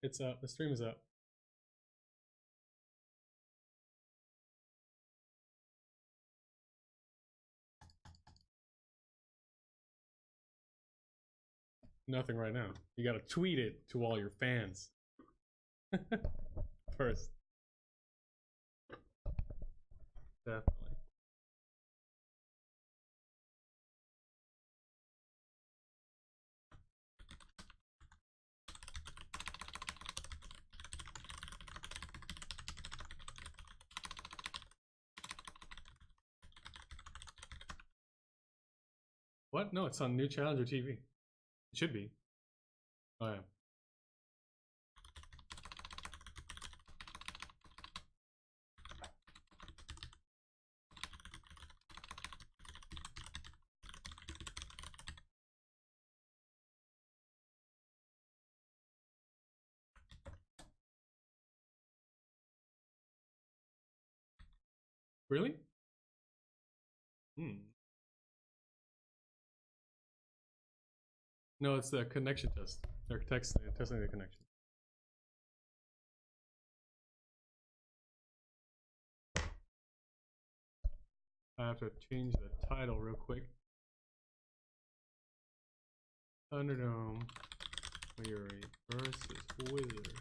It's up. The stream is up. Nothing right now. You gotta tweet it to all your fans. First. Definitely. What? No, it's on New Challenger TV. It should be. Oh yeah. Really? No, it's the connection test. They're testing the connection. I have to change the title real quick. Thunderdome Shadowyuri versus Wizzard.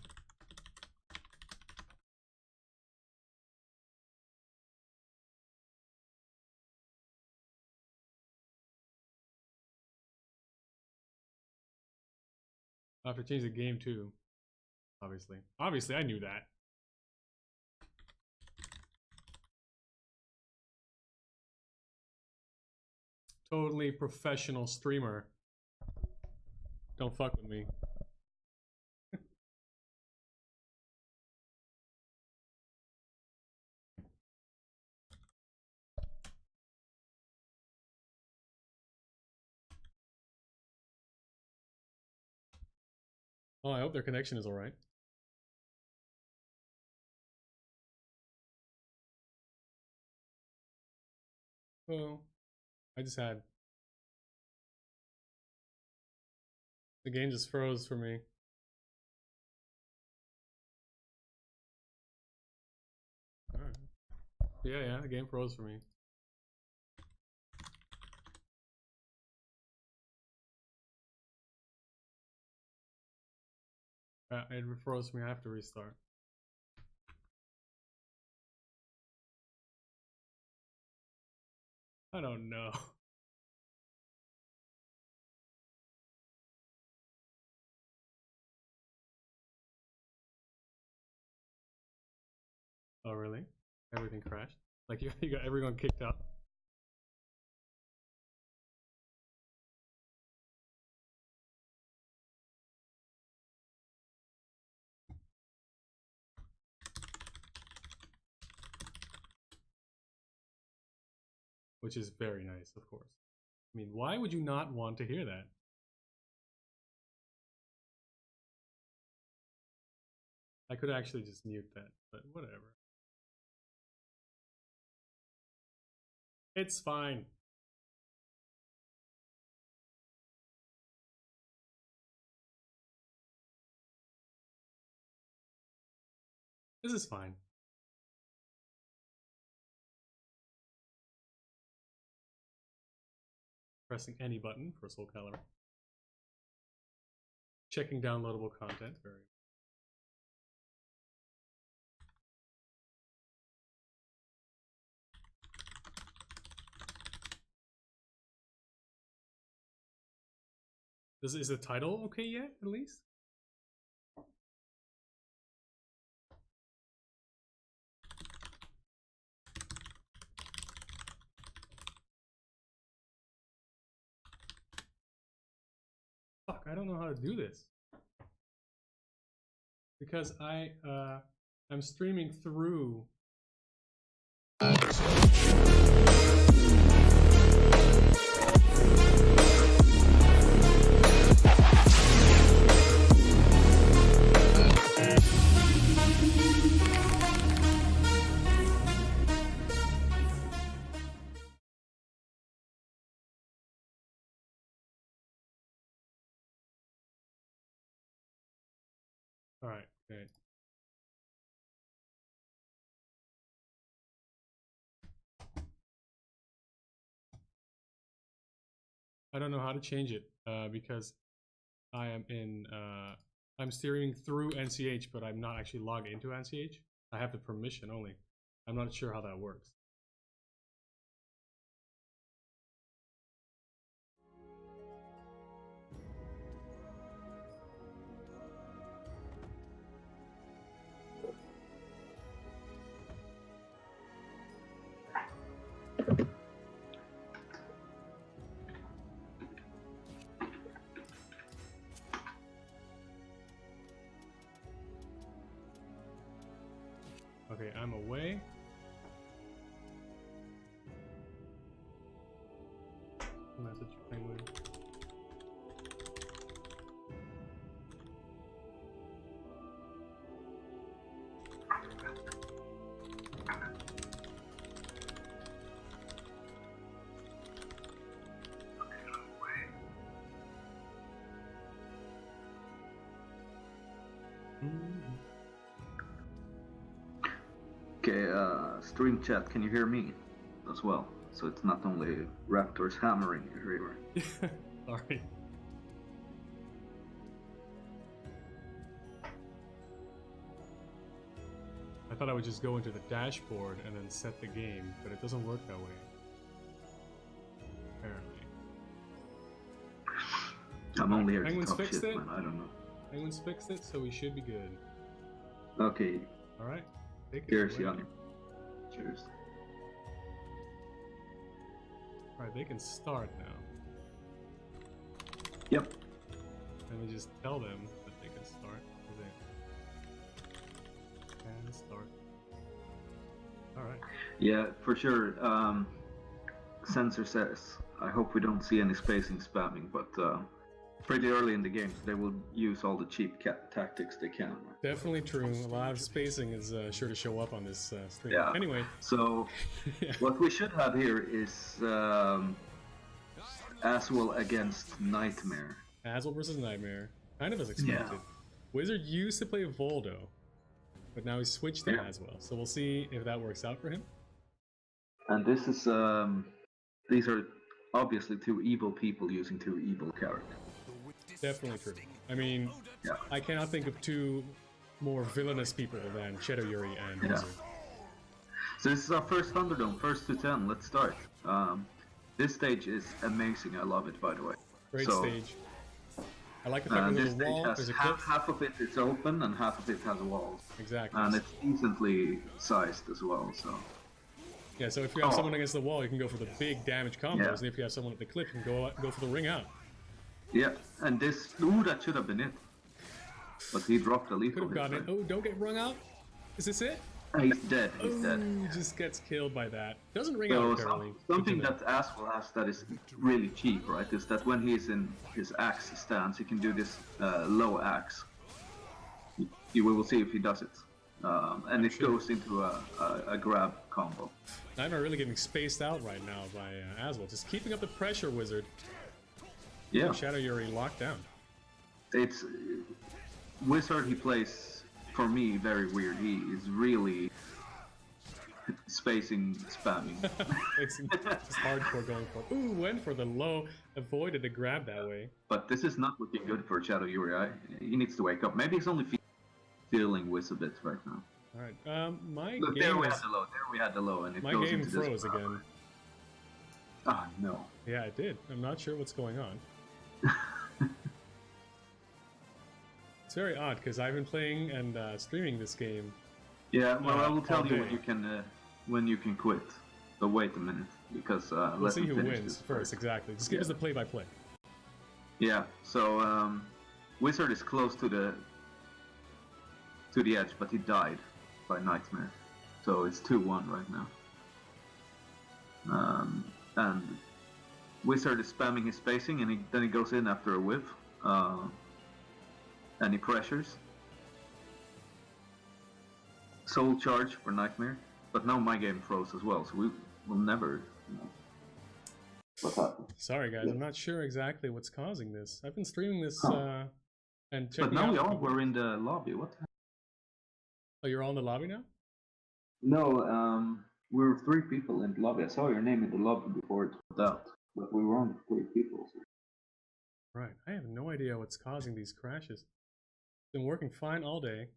I have to change the game too. Obviously. Obviously, I knew that. Totally professional streamer. Don't fuck with me. Oh, I hope their connection is alright. Well, I just had... The game just froze for me. Alright. Yeah, the game froze for me. It froze for me, I have to restart. I don't know. Oh really? Everything crashed? Like you got everyone kicked out? Which is very nice, of course. I mean, why would you not want to hear that? I could actually just mute that, but whatever. It's fine. This is fine. Pressing any button for Soul Calibur. Checking downloadable content. Very. Is the title okay yet, at least? Fuck, I don't know how to do this. Because I'm streaming through Alright, okay. I don't know how to change it because I am in I'm steering through NCH, but I'm not actually logged into NCH. I have the permission only. I'm not sure how that works. Okay, I'm away. Message penguin. Okay, stream chat, can you hear me as well? So it's not only raptors hammering your ear. Sorry. I thought I would just go into the dashboard and then set the game, but it doesn't work that way. Apparently. I'm only here Penguins to talk fixed shit, it? man. I don't know. Penguins fixed it, so we should be good. Okay. Alright. Cheers, Yanni. Cheers. Alright, they can start now. Yep. Let me just tell them that they can start. They can start. Alright. Yeah, for sure. Sensor says, I hope we don't see any spacing spamming, but pretty early in the game, so they will use all the cheap tactics they can. Definitely true. A lot of spacing is sure to show up on this stream. Yeah. Anyway. So, Yeah. What we should have here is Aswell against Nightmare. Aswell versus Nightmare. Kind of as expected. Yeah. Wizzard used to play Voldo, but now he's switched to Aswell. So we'll see if that works out for him. And this is, these are obviously two evil people using two evil characters. Definitely true. I mean, Yeah. I cannot think of two more villainous people than Shadowyuri and Wizzard. So this is our first Thunderdome, first to 10. Let's start. This stage is amazing. I love it, by the way. Great stage. I like the fact this there's a wall, stage there's has a cliff. half of it is open and half of it has walls. Exactly. And it's decently sized as well. So yeah, so if you have someone against the wall, you can go for the big damage combos, Yeah. and if you have someone at the cliff, you can go for the ring out. yeah, and this that should have been it, but he dropped a Could lethal. have gotten it. Oh, don't get rung out. Is this it? He's dead. He's Oh, dead. he just gets killed by that. Doesn't ring So out apparently. something that Aswell has that is really cheap, right? Is that when he's in his axe stance, he can do this low axe. We will see if he does it, and it goes into a grab combo. Nightmare really getting spaced out right now by Aswell. Just keeping up the pressure, Wizzard. Yeah, Shadowyuri locked down. it's Wizzard. He plays for me very weird. He is really spacing, spamming. It's just hardcore going for it. Ooh, went for the low. Avoided the grab that way. But this is not looking good for Shadowyuri. He needs to wake up. Maybe he's only feeling with a bit right now. Alright, my Look, game there we is... had the low. There we had the low, and it My goes game into froze this. again. Oh no. Yeah, it did. I'm not sure what's going on. It's very odd, because I've been playing and streaming this game. Yeah, well, I will tell you day. when you can quit. But wait a minute, because We'll let's see who finish wins this first, exactly. Just give us the play-by-play. Yeah. So Wizzard is close to the edge, but he died by Nightmare. So it's 2-1 right now. And Wizzard is spamming his spacing, and then he goes in after a whiff. And he pressures. Soul charge for Nightmare. But now my game froze as well, so we will never know what happened. Sorry guys, I'm not sure exactly what's causing this. I've been streaming this And check But me now out. we all were in the lobby. What the heck? Oh, you're all in the lobby now? No, we were 3 people in the lobby. I saw your name in the lobby before it went out, but we were only 3 people. So. Right. I have no idea what's causing these crashes. It's been working fine all day.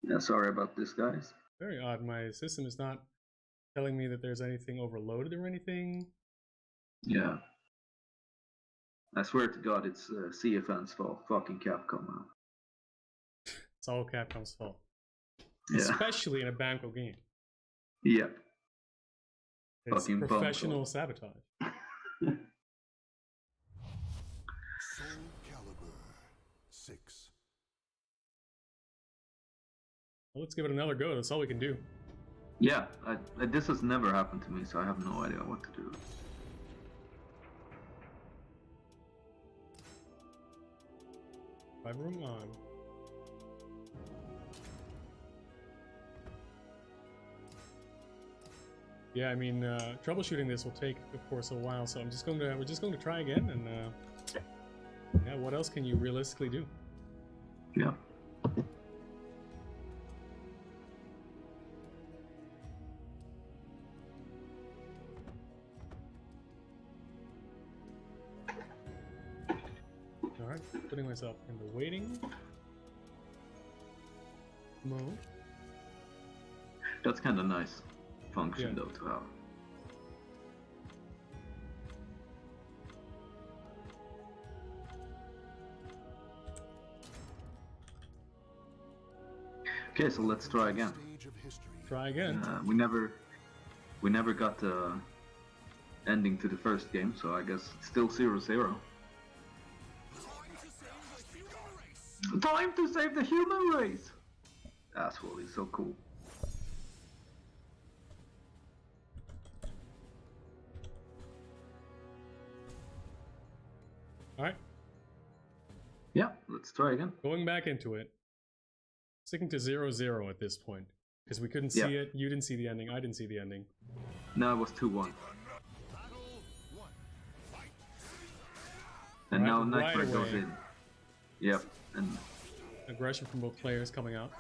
Yeah, sorry about this, guys. Very odd. My system is not telling me that there's anything overloaded or anything. Yeah. I swear to God, it's CFN's fault. Fucking Capcom, man. It's all Capcom's fault. Yeah. Especially in a Banco game. Yep. It's Fucking professional sabotage. Soul Calibur 6. Well, let's give it another go. That's all we can do. Yeah, this has never happened to me, so I have no idea what to do. Five room on. Yeah, I mean, troubleshooting this will take, of course, a while. So we're just going to try again, and yeah, what else can you realistically do? Yeah. Alright, putting myself in the waiting mode. That's kind of nice function, though, to have. Okay, so let's try again. Try again. We never got the ending to the first game, so I guess it's still 0-0. Time to save the human race! Asshole, he's so cool. Alright. Yeah, let's try again. Going back into it. Sticking to 0-0 at this point. Because we couldn't see it, you didn't see the ending, I didn't see the ending. No, it was 2-1. And now Nightmare goes in. Yep, and... aggression from both players coming out.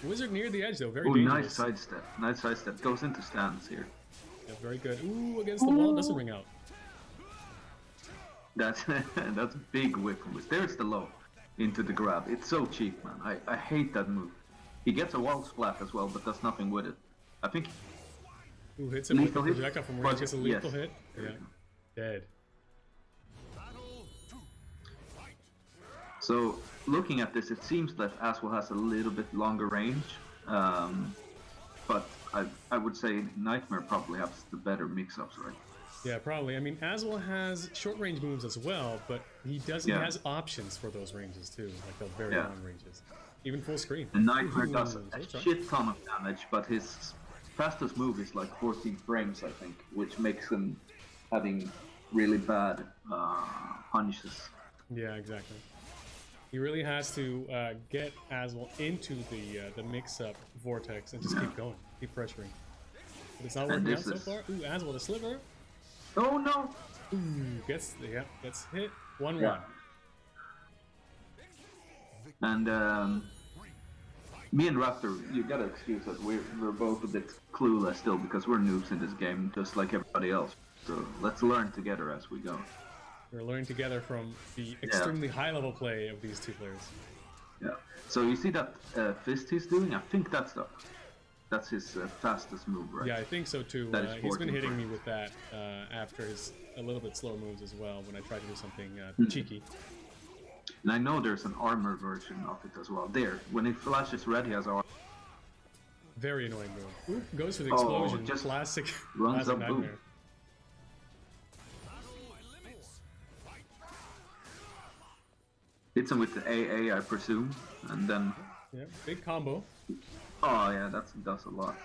Wizzard near the edge though, very ooh, dangerous. nice sidestep. Nice sidestep. Goes into stance here. Yeah, very good. Ooh, against the wall, doesn't ring out. That's that's big whip from Wizzard. There's the low into the grab. It's so cheap, man. I hate that move. He gets a wall splat as well, but does nothing with it. I think... ooh, hits him with the projectile from range, gets a lethal hit. Yeah. Dead. So, looking at this, it seems that Aswell has a little bit longer range, but I would say Nightmare probably has the better mix-ups, right? Yeah, probably. I mean, Aswell has short-range moves as well, but he doesn't. He has options for those ranges too, like those very long ranges, even full screen. And Nightmare does a shit ton of damage, but his fastest move is like 14 frames, I think, which makes him having really bad punishes. Yeah, exactly. He really has to get Aswell into the mix-up vortex and just keep going, keep pressuring. But it's not working out so far. Ooh, Aswell the sliver. Oh no! Ooh, gets hit. 1-1. Yeah. And me and Raptor, you gotta excuse us. We're both a bit clueless still because we're noobs in this game, just like everybody else. So let's learn together as we go. We're learning together from the extremely high-level play of these two players. Yeah. So you see that fist he's doing? I think that's his fastest move, right? Yeah, I think so too. He's been hitting me with that after his a little bit slower moves as well when I try to do something cheeky. And I know there's an armor version of it as well. There, when it flashes red, he has armor. Very annoying move. Ooh, goes for the explosion. Just classic runs up, Nightmare. boom. Hits him with the AA, I presume, and then... yeah, big combo. Oh yeah, that does a lot.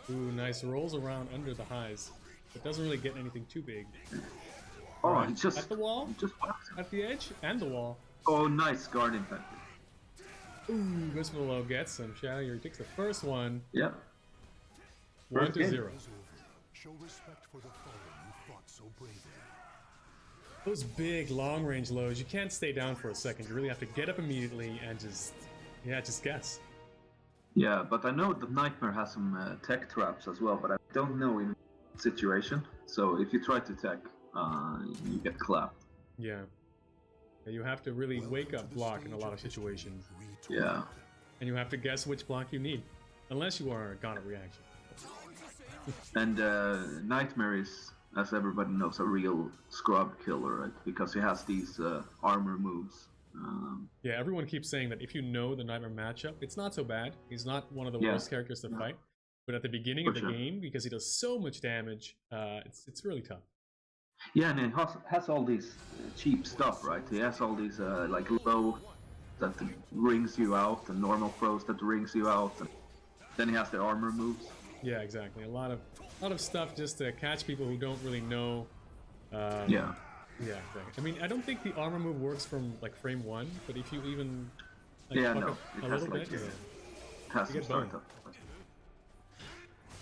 Ooh, nice. Rolls around under the highs. It doesn't really get anything too big. Oh, right. he just... At the wall, just at the edge, and the wall. oh, nice guard infected. Ooh, Gusmalo gets him. Shadowyuri takes the first one. Yeah. 1 First to game. 0. Show respect for the fallen who fought so bravely. Those big long range lows, you can't stay down for a second. You really have to get up immediately and just guess. Yeah, but I know that Nightmare has some tech traps as well, but I don't know in situation. So if you try to tech, you get clapped. Yeah. You have to really wake up block in a lot of situations. Yeah. And you have to guess which block you need. Unless you are a god of reaction. And Nightmare is, as everybody knows, a real scrub killer, right? Because he has these armor moves. Yeah, everyone keeps saying that if you know the Nightmare matchup, it's not so bad. He's not one of the worst characters to fight. But at the beginning of the game, because he does so much damage, it's really tough. Yeah, and he has all these cheap stuff, right? He has all these like low that rings you out, and normal pros that rings you out, and then he has the armor moves. Yeah, exactly. A lot of stuff just to catch people who don't really know. Yeah. Yeah, exactly. I mean, I don't think the armor move works from like frame 1, but if you even like, yeah, fuck no, up it a has little like bit, it you has some get burned. startup.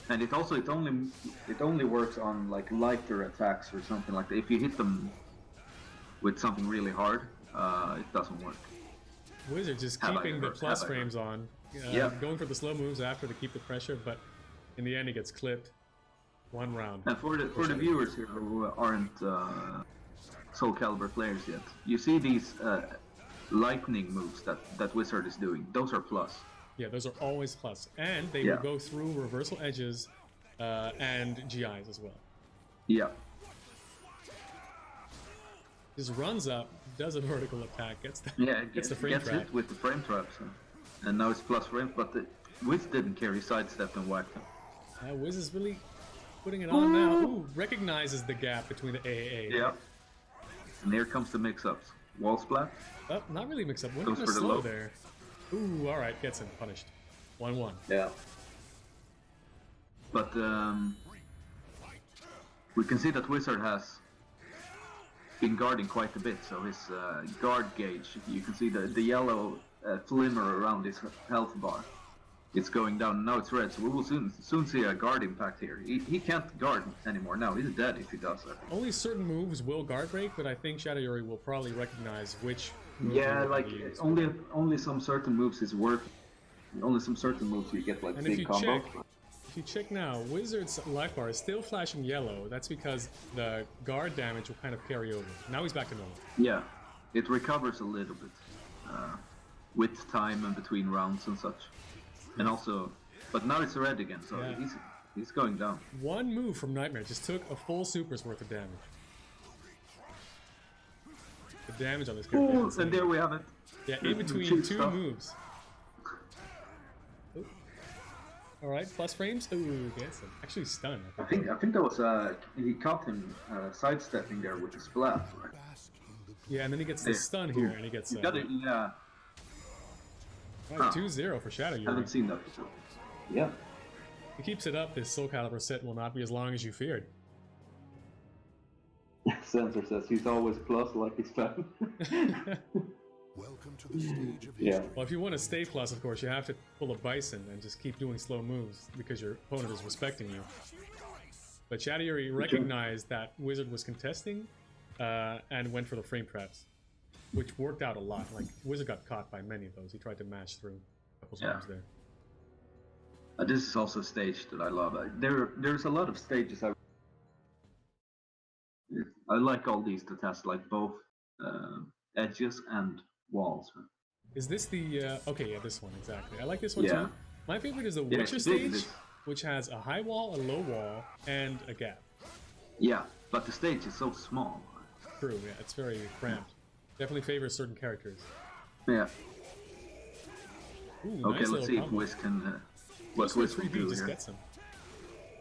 And it only works on like lighter attacks or something like that. If you hit them with something really hard, it doesn't work. Wizzard just Have I keeping the heard? plus Have I frames on, Yeah. going for the slow moves after to keep the pressure, but in the end he gets clipped. 1 round. And for the viewers here who aren't Soul Calibur players yet, you see these lightning moves that Wizzard is doing. Those are plus. Yeah, those are always plus, and they will go through reversal edges and GIs as well. Yeah. Just runs up, does a vertical attack, gets the Gets the frame trap. hit with the frame traps, and now it's plus frames. But the Wiz didn't care. He sidestepped and whacked him. Wiz is really putting it on now. Ooh, recognizes the gap between the AAA. Yeah. And here comes the mix-ups. Wall splat. Oh, not really mix up. One Goes kind for of the slow low. there. Ooh, alright, gets him. Punished. 1-1. Yeah. But we can see that Wizzard has been guarding quite a bit, so his guard gauge, you can see the yellow flimmer around his health bar. It's going down, now it's red, so we will soon see a guard impact here. He can't guard anymore now, he's dead if he does that. Only certain moves will guard break, but I think Shadowyuri will probably recognize which move Yeah, will like be used. only some certain moves is worth. Only some certain moves you get like And if big you combos. check now, Wizzard's life bar is still flashing yellow. That's because the guard damage will kind of carry over. Now he's back to normal. Yeah, it recovers a little bit with time and between rounds and such. And also, but now it's red again, so Yeah. he's going down. One move from Nightmare just took a full super's worth of damage. The damage on this character is Ooh, insane. and there we have it. Yeah, in between Cheap two stuff. moves. Alright, plus frames. Ooh, gets him. Actually stunned. I think that was he caught him sidestepping there with the splat. Right? Yeah, and then he gets the stun here, and he gets You got it, yeah. right, 2-0 for Shadowyuri. Haven't seen that before. Yeah. If he keeps it up, this Soul Calibur set will not be as long as you feared. Sensor says he's always plus like he's fan. Welcome to the stage of Yeah. Well, if you want to stay plus, of course, you have to pull a Bison and just keep doing slow moves because your opponent is respecting you. But Shadowyuri recognized that Wizzard was contesting and went for the frame traps, which worked out a lot. Like, Wizzard got caught by many of those. He tried to mash through a couple times there. This is also a stage that I love. There's a lot of stages I like all these that has like both edges and walls. Is this the... okay, yeah, this one, exactly. I like this one Yeah. too. My favorite is the Yeah, Witcher it's big, stage, this. which has a high wall, a low wall, and a gap. Yeah, but the stage is so small. True, yeah, it's very cramped. Definitely favors certain characters. Yeah. Ooh, Okay, nice let's little see if combo. Wiz can. What Wiz Wiz can 3B do just here. gets him.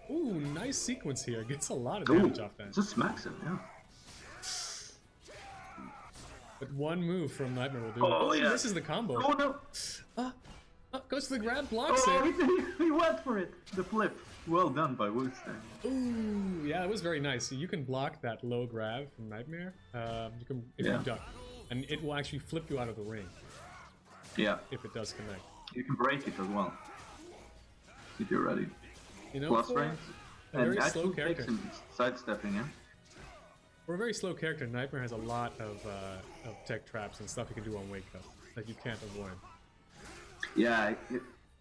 Ooh, nice sequence here. Gets a lot of Ooh, damage off that. just smacks him. Yeah. But one move from Nightmare will do. Oh, yeah. This is the combo. Oh no! Goes to the grab, blocks Oh, it. he went for it. The flip. Well done by Wiz there. Ooh, yeah, it was very nice. You can block that low grab from Nightmare. You can if you duck, and it will actually flip you out of the ring. Yeah. if it does connect. You can break it as well. If you're ready. You know, Plus for range. a And very slow actually character. takes some sidestepping in. For a very slow character, Nightmare has a lot of tech traps and stuff you can do on Wake Up that you can't avoid. Yeah,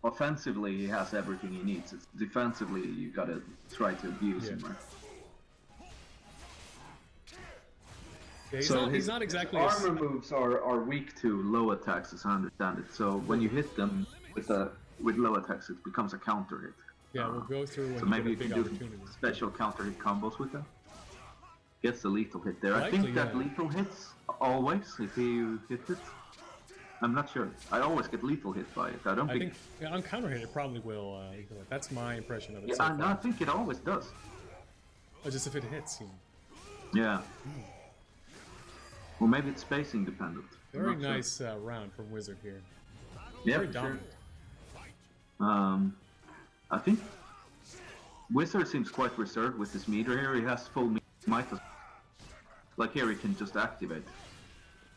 offensively he has everything he needs. It's defensively you gotta try to abuse him, right? Yeah, he's not exactly his armor moves are weak to low attacks, as I understand it. So when you hit them with low attacks, it becomes a counter hit. Yeah, we'll go through So and maybe get a you big can do opportunity. special counter hit combos with them. Gets the lethal hit there. I Likely, think that yeah. lethal hits always if you hit it. I'm not sure. I always get lethal hit by it. I don't I think. think on counter hit it probably will. That's my impression of it. Yeah, so far. I think it always does. Oh, just if it hits. Yeah. Well, maybe it's spacing dependent. I'm Very not sure. nice round from Wizzard here. Yeah, Very for sure. dominant. I think Wizzard seems quite reserved with his meter here. He has full might. Like here, he can just activate,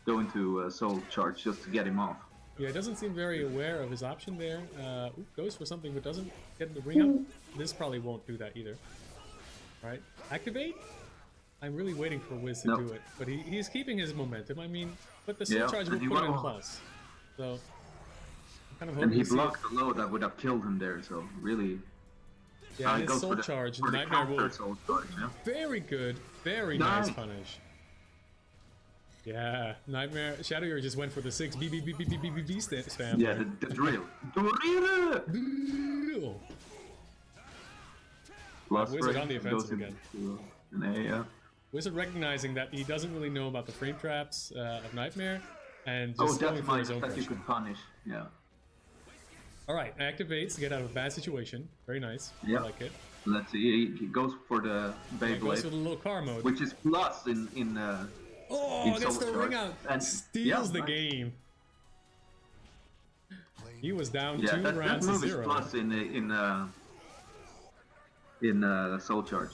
go into soul charge just to get him off. Yeah, it doesn't seem very aware of his option there. Goes for something but doesn't get the ring up. This probably won't do that either. Right? Activate? I'm really waiting for Wiz to do it, but he's keeping his momentum. I mean, but the soul charge will put him in plus. So, I'm kind of hoping and he to see blocked the low that would have killed him there, so really... Yeah, he his goes soul for the, charge, for the Nightmare counter will... soul charge, yeah? Very good, very nice punish. Yeah, Nightmare, Shadowyuri just went for the 6 B spam. Yeah, the drill. Plus Wizzard on the goes offensive again. into an A, yeah. Wizzard recognizing that he doesn't really know about the frame traps of Nightmare, and just Oh, going that's for his minus own that you pressure. could punish, yeah. Alright, activates to get out of a bad situation. Very nice. Yeah. I like it. Let's see, he goes for the Yeah, goes Beyblade, for the little car mode. which is plus in Oh, in gets soul the ring charge. out. And Steals the nice. game. He was down Yeah, 2 that rounds to move is 0. plus in soul charge.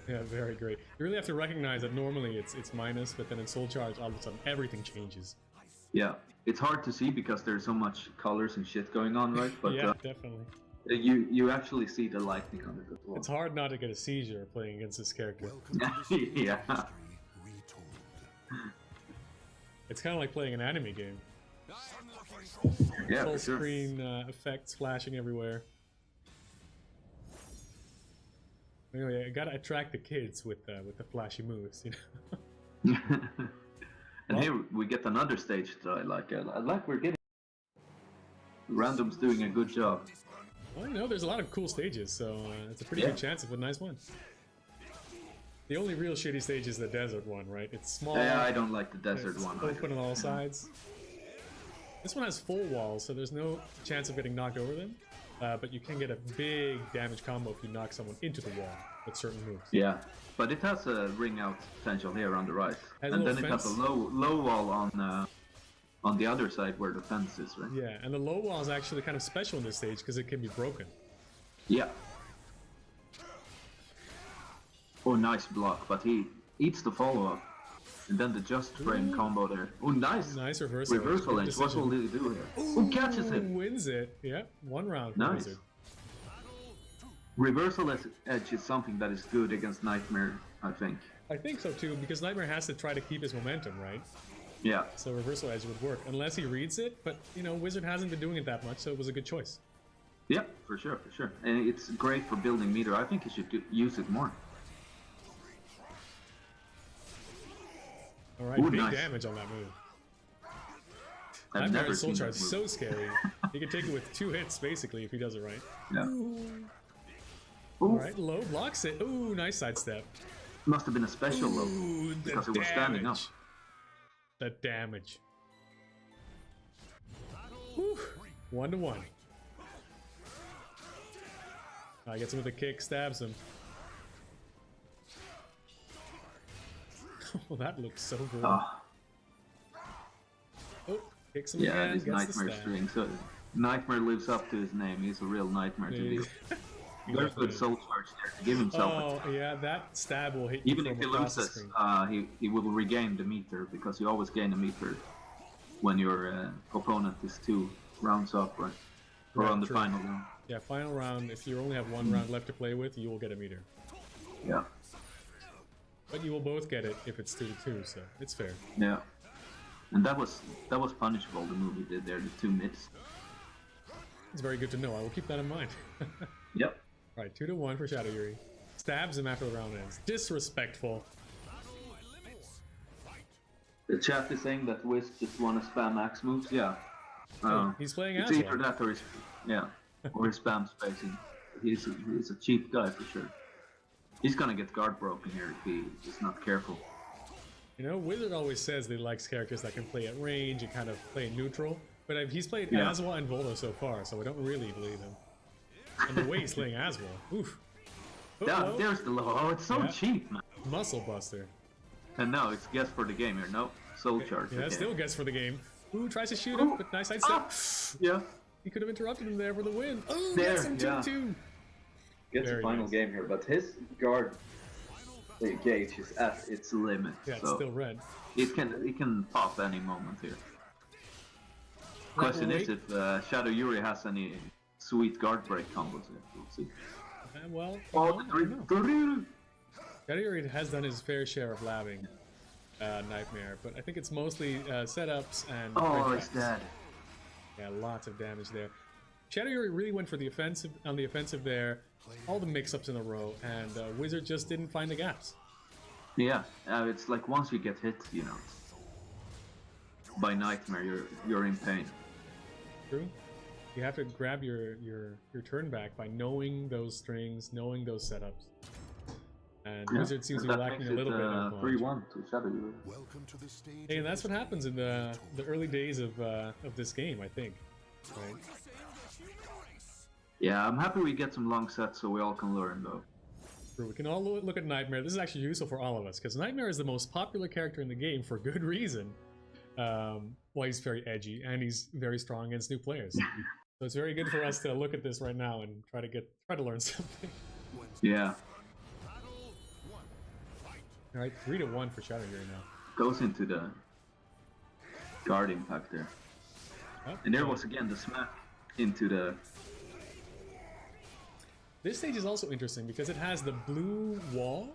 Yeah, very great. You really have to recognize that normally it's minus, but then in soul charge, all of a sudden everything changes. Yeah, it's hard to see because there's so much colors and shit going on, right? But Yeah, definitely. you actually see the lightning on it as well. It's hard not to get a seizure playing against this character. Yeah. It's kind of like playing an anime game. Yeah, Full for sure. screen effects flashing everywhere. Anyway, I gotta attract the kids with the flashy moves, you know. And here we get another stage that I like. I like we're getting random's doing a good job. Well, you know, there's a lot of cool stages, so it's a pretty good chance of a nice one. The only real shitty stage is the desert one, right? It's small. Yeah, I don't like the desert it's one. open on all sides. This one has full walls, so there's no chance of getting knocked over them. But you can get a big damage combo if you knock someone into the wall with certain moves. Yeah, but it has a ring out potential here on the right, Has a and then little it has a fence. low wall on the other side where the fence is, right? Yeah, and the low wall is actually kind of special in this stage because it can be broken. Yeah. Oh, nice block, but he eats the follow-up. And then the just frame combo there. Oh, nice! Nice reversal. Reversal Good edge. What decision. will he do here? Oh, catches him! Wins it. Yeah, 1 round for Nice. Wizzard. Reversal edge is something that is good against Nightmare, I think. I think so too, because Nightmare has to try to keep his momentum, right? Yeah. So reversal edge would work, unless he reads it, but, you know, Wizzard hasn't been doing it that much, so it was a good choice. Yeah, for sure, for sure. And it's great for building meter. I think he should use it more. Alright, Ooh, big nice. damage on that move. I've Nightmare never Soul seen Charge that is move. so scary. He can take it with 2 hits, basically, if he does it right. Yeah. Ooh. Ooh, Alright, low blocks it. Ooh, nice sidestep. must have been a special low Ooh, the because it was standing up. damage. The damage. Whew. 1 to 1. Gets him with a kick, stabs him. Oh, that looks so good. Ah, Oh, kicks him yeah, again, this gets the Nightmare stab. string. So Nightmare lives up to his name. He's a real nightmare to deal. Very good soul charge there to give himself. Oh, yeah, that stab will hit you Even from if he across the loses, screen. he will regain the meter because you always gain a meter when your opponent is 2 rounds up, right? Or Right, on the true. final round. Yeah, final round, if you only have 1 round left to play with, you will get a meter. Yeah. But you will both get it if it's 2-2, so it's fair. Yeah. And that was punishable, the move he did there, the 2 mids. It's very good to know. I will keep that in mind. Yep. Right, 2-1 for Shadowyuri. Stabs him after the round ends. Disrespectful. The chat is saying that Wiz just wanna spam axe moves, yeah. He's playing It's as either well. that or or his spam spacing. He's a cheap guy for sure. He's gonna get guard broken here if he's not careful. You know, Wizzard always says that he likes characters that can play at range and kind of play neutral. But he's played Yeah. Aswa and Voldo so far, so I don't really believe him. And the way he's playing Aswa, oof. Uh-oh. There's the low. Oh, it's so Yeah. cheap, man. Muscle Buster. And now it's guess for the game here. No, soul charge. Yeah, again. still gets for the game. Ooh, tries to shoot him, but nice side step. Yeah. He could have interrupted him there for the win. Oh, There, gets him 2-2. Gets Very the final nice. game here, but his guard gauge is at its limit. Yeah, it's so still red. it can pop any moment here. Question is if Shadowyuri has any sweet guard break combos here. We'll see. Well, Oh, I don't know. the Shadowyuri has done his fair share of labbing Nightmare, but I think it's mostly setups and Oh, red it's traps. dead. Yeah, lots of damage there. Shadowyuri really went for the offensive on the offensive there, all the mix-ups in a row, and Wizzard just didn't find the gaps. Yeah, it's like once you get hit, you know, by Nightmare, you're in pain. True. You have to grab your turn back by knowing those strings, knowing those setups. And Wizzard seems to be that lacking makes a little it, bit of knowledge. 3-1 to Shadowyuri. Welcome to the stage. Hey, and that's what happens in the early days of this game, I think. Right? Yeah, I'm happy we get some long sets so we all can learn though. True. We can all look at Nightmare. This is actually useful for all of us because Nightmare is the most popular character in the game for good reason. Well, he's very edgy and he's very strong against new players. So it's very good for us to look at this right now and try to learn something. Yeah, All right, 3-1 for Shadowyuri now. goes into the guard impact there. Oh, And there was again the smack into the... This stage is also interesting because it has the blue wall,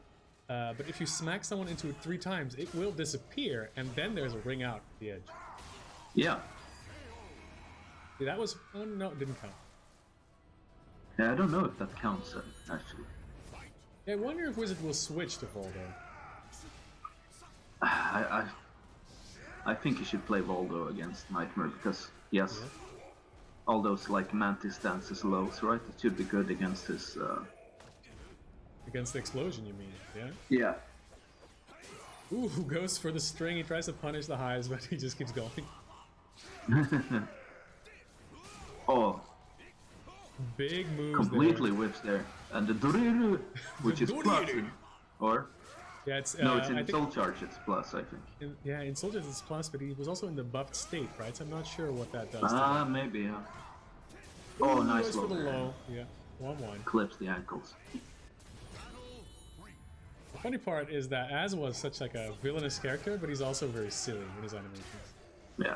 but if you smack someone into it 3 times, it will disappear, and then there's a ring out at the edge. Yeah. See, that was... Oh, no, it didn't count. Yeah, I don't know if that counts actually. Yeah, I wonder if Wizzard will switch to Voldo. I think he should play Voldo against Nightmare because he has all those like Mantis dances lows, right? It should be good against his... Against the explosion, you mean? Yeah? Yeah. Ooh, goes for the string. He tries to punish the highs, but he just keeps going. Oh, Big moves completely there. whips there. And the Duriru, which is plus. Or? Yeah, it's... No, it's I in think Soul Charge, it's plus, I think. in Soldiers it's plus, but he was also in the buffed state, right? So I'm not sure what that does. to him. Maybe, yeah. Oh, Ooh, nice goes for the low. low. Yeah, 1-1. Clips the ankles. The funny part is that Az was such like a villainous character, but he's also very silly in his animations. Yeah.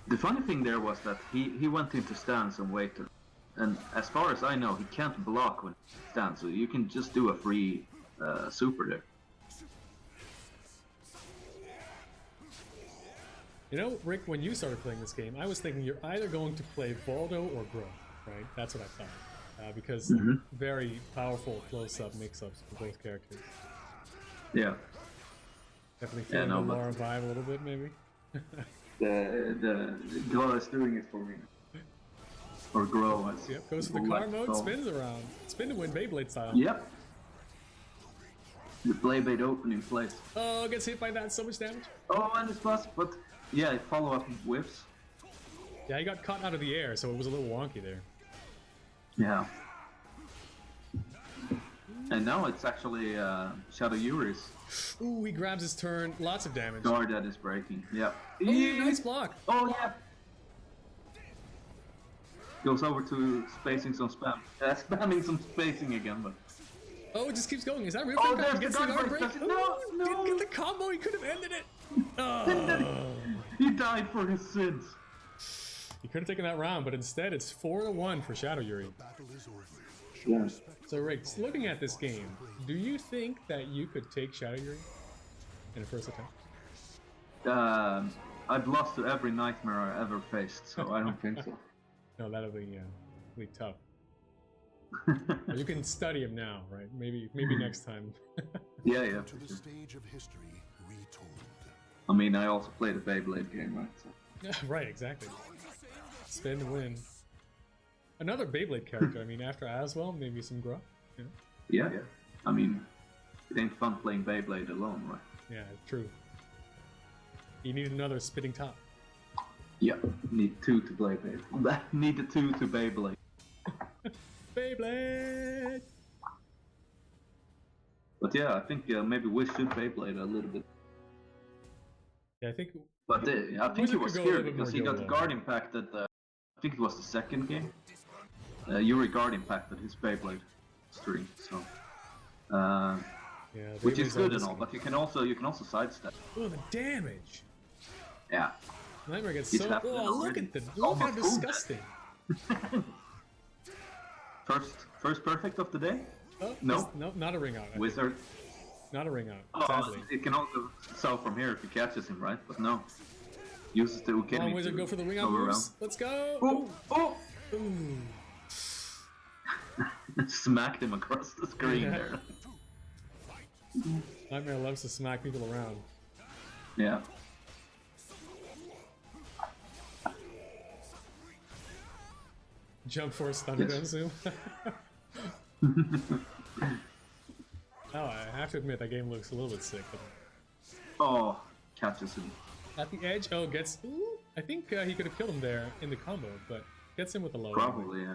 The funny thing there was that he went into stance and waited. And as far as I know, he can't block when he stands, so you can just do a free super there. You know, Rick, when you started playing this game, I was thinking you're either going to play Voldo or Grow, right? That's what I thought. Because very powerful close-up mix-ups for both characters. Yeah. Definitely feeling no, the but- Laura vibe a little bit, maybe. The Grow is doing it for me. Or Grow as Yep, goes for the people car like to mode, call it. spins around. Spin to win Beyblade style. Yep. The Beyblade opening place. Oh, gets hit by that, so much damage. Oh, and it's plus, but yeah, follow-up whiffs. Yeah, he got caught out of the air, so it was a little wonky there. Yeah. And now it's actually Shadowyuri's Ooh, he grabs his turn, lots of damage. guard that is breaking. Yeah. Oh, nice block. Oh yeah. Goes over to spacing some spam. Spamming some spacing again, but Oh, it just keeps going. Is that real? Oh, Fancam there's the gets guard guard break. break. No, Ooh, no. Didn't get the combo. He could have ended it. Oh. He died for his sins. You could have taken that round, but instead it's 4-1 for Shadowyuri. Battle is over. Yeah. So Rick, looking at this game, do you think that you could take Shadowyuri in a first attempt? I've lost to every nightmare I ever faced, so I don't think so. No, that'll be tough. Well, you can study him now, right? Maybe next time. Yeah. To For the sure. stage of history retold. I mean, I also played a Beyblade game, right? So. Right, exactly. Spin to win. Another Beyblade character. I mean, after Aswell, maybe some Gruff. Yeah. I mean, it ain't fun playing Beyblade alone, right? Yeah, true. You need another spitting top. Yeah. Need two to play Beyblade. Need the two to Beyblade. Beyblade! But yeah, I think maybe we should Beyblade a little bit. Yeah, I think. But I think he Wizzard was could go a scared little bit because he more got YOLO. guard impacted. I think it was the second game. Yuri guard impacted his Beyblade stream, so Yeah, which is Beyblade's good always and all. good. But you can also sidestep. Oh, the damage! Yeah. Nightmare gets He's so. happening Oh, look already. at the. It's Look how almost cool. disgusting. First perfect of the day. Oh, No. no, not a ring out. I think. Wizzard. Not a ring out. Oh, Sadly. it can also sell from here if he catches him, right? But no. Uses the Come Ukemi on, Wizzard, to go for the ring out go moves. Let's go! around. Oh! Ooh. Smacked him across the screen Yeah. there. Nightmare loves to smack people around. Yeah. Jump force Thunderdome zoom. Oh, I have to admit that game looks a little bit sick. But Oh, catches him. at the edge, oh, gets. Ooh, I think he could have killed him there in the combo, but gets him with a low. Probably,